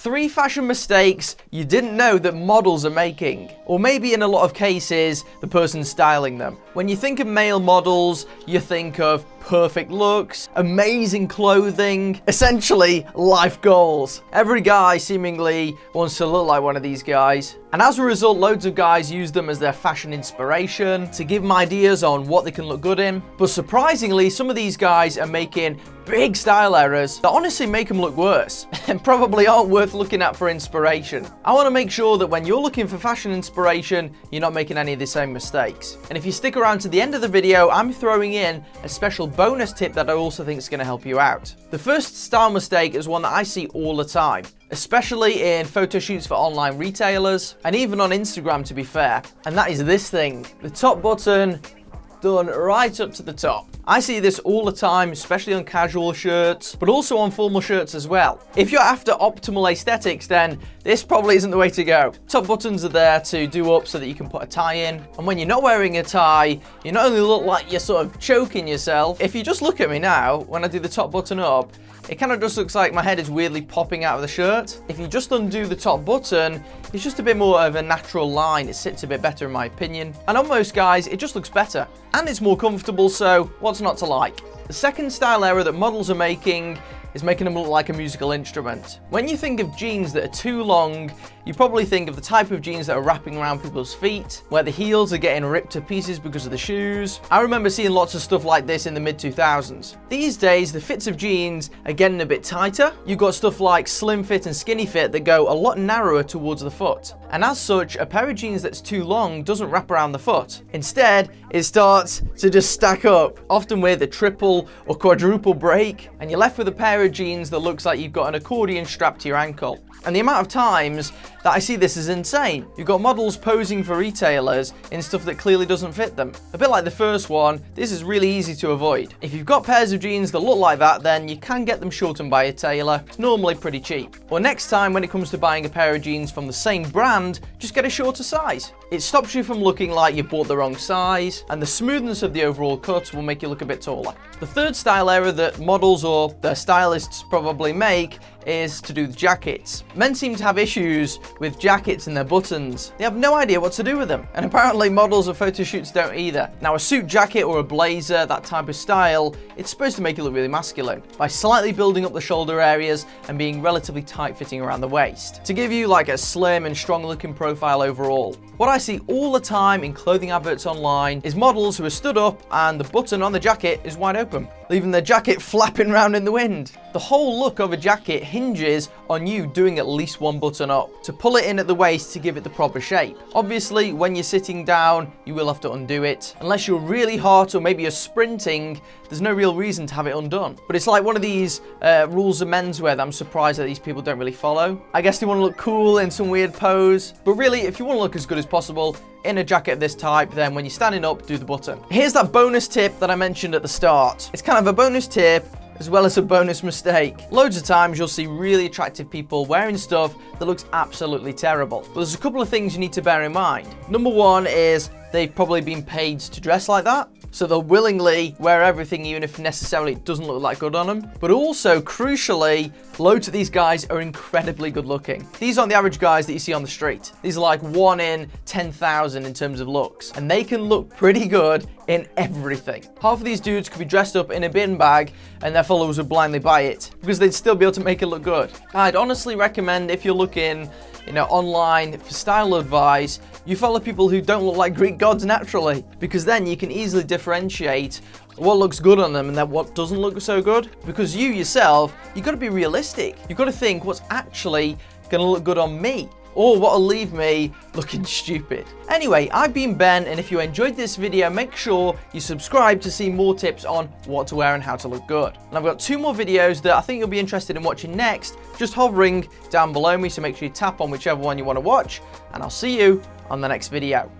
3 fashion mistakes you didn't know that models are making. Or maybe in a lot of cases, the person styling them. When you think of male models, you think of perfect looks, amazing clothing, essentially life goals. Every guy seemingly wants to look like one of these guys. And as a result, loads of guys use them as their fashion inspiration to give them ideas on what they can look good in. But surprisingly, some of these guys are making big style errors that honestly make them look worse and probably aren't worth looking at for inspiration. I want to make sure that when you're looking for fashion inspiration, you're not making any of the same mistakes. And if you stick around to the end of the video, I'm throwing in a special bonus tip that I also think is going to help you out. The first style mistake is one that I see all the time, especially in photo shoots for online retailers and even on Instagram, to be fair, and that is this thing, the top button done right up to the top. I see this all the time, especially on casual shirts, but also on formal shirts as well. If you're after optimal aesthetics, then this probably isn't the way to go. Top buttons are there to do up so that you can put a tie in. And when you're not wearing a tie, you not only look like you're sort of choking yourself, if you just look at me now, when I do the top button up, it kind of just looks like my head is weirdly popping out of the shirt. If you just undo the top button, it's just a bit more of a natural line. It sits a bit better in my opinion. And on most guys, it just looks better. And it's more comfortable, so what's not to like? The second style error that models are making is making them look like a musical instrument. When you think of jeans that are too long, you probably think of the type of jeans that are wrapping around people's feet, where the heels are getting ripped to pieces because of the shoes. I remember seeing lots of stuff like this in the mid-2000s. These days, the fits of jeans are getting a bit tighter. You've got stuff like slim fit and skinny fit that go a lot narrower towards the foot. And as such, a pair of jeans that's too long doesn't wrap around the foot. Instead, it starts to just stack up, often with a triple or quadruple break, and you're left with a pair of jeans that looks like you've got an accordion strapped to your ankle. And the amount of times that I see this is insane. You've got models posing for retailers in stuff that clearly doesn't fit them. A bit like the first one, this is really easy to avoid. If you've got pairs of jeans that look like that, then you can get them shortened by a tailor, normally pretty cheap. Or next time when it comes to buying a pair of jeans from the same brand, just get a shorter size. It stops you from looking like you bought the wrong size, and the smoothness of the overall cut will make you look a bit taller. The third style error that models or their stylists probably make is to do with jackets. Men seem to have issues with jackets and their buttons. They have no idea what to do with them. And apparently models or photo shoots don't either. Now a suit jacket or a blazer, that type of style, it's supposed to make you look really masculine by slightly building up the shoulder areas and being relatively tight fitting around the waist to give you like a slim and strong looking profile overall. What I see all the time in clothing adverts online is models who are stood up and the button on the jacket is wide open, leaving the jacket flapping around in the wind. The whole look of a jacket hinges on you doing at least one button up to pull it in at the waist to give it the proper shape. Obviously, when you're sitting down, you will have to undo it. Unless you're really hot or maybe you're sprinting, there's no real reason to have it undone. But it's like one of these rules of menswear that I'm surprised that these people don't really follow. I guess they want to look cool in some weird pose. But really, if you want to look as good as possible in a jacket of this type, then when you're standing up, do the button. Here's that bonus tip that I mentioned at the start. It's kind of a bonus tip as well as a bonus mistake. Loads of times you'll see really attractive people wearing stuff that looks absolutely terrible. But there's a couple of things you need to bear in mind. Number one is they've probably been paid to dress like that. So they'll willingly wear everything even if necessarily it doesn't look that good on them. But also, crucially, loads of these guys are incredibly good looking. These aren't the average guys that you see on the street. These are like 1 in 10,000 in terms of looks. And they can look pretty good in everything. Half of these dudes could be dressed up in a bin bag and their followers would blindly buy it because they'd still be able to make it look good. I'd honestly recommend if you're looking online for style advice, you follow people who don't look like Greek gods naturally, because then you can easily differentiate what looks good on them and then what doesn't look so good. Because you yourself, you've got to be realistic. You've got to think what's actually going to look good on me, or what'll leave me looking stupid. Anyway, I've been Ben, and if you enjoyed this video, make sure you subscribe to see more tips on what to wear and how to look good. And I've got 2 more videos that I think you'll be interested in watching next, just hovering down below me, so make sure you tap on whichever one you want to watch, and I'll see you on the next video.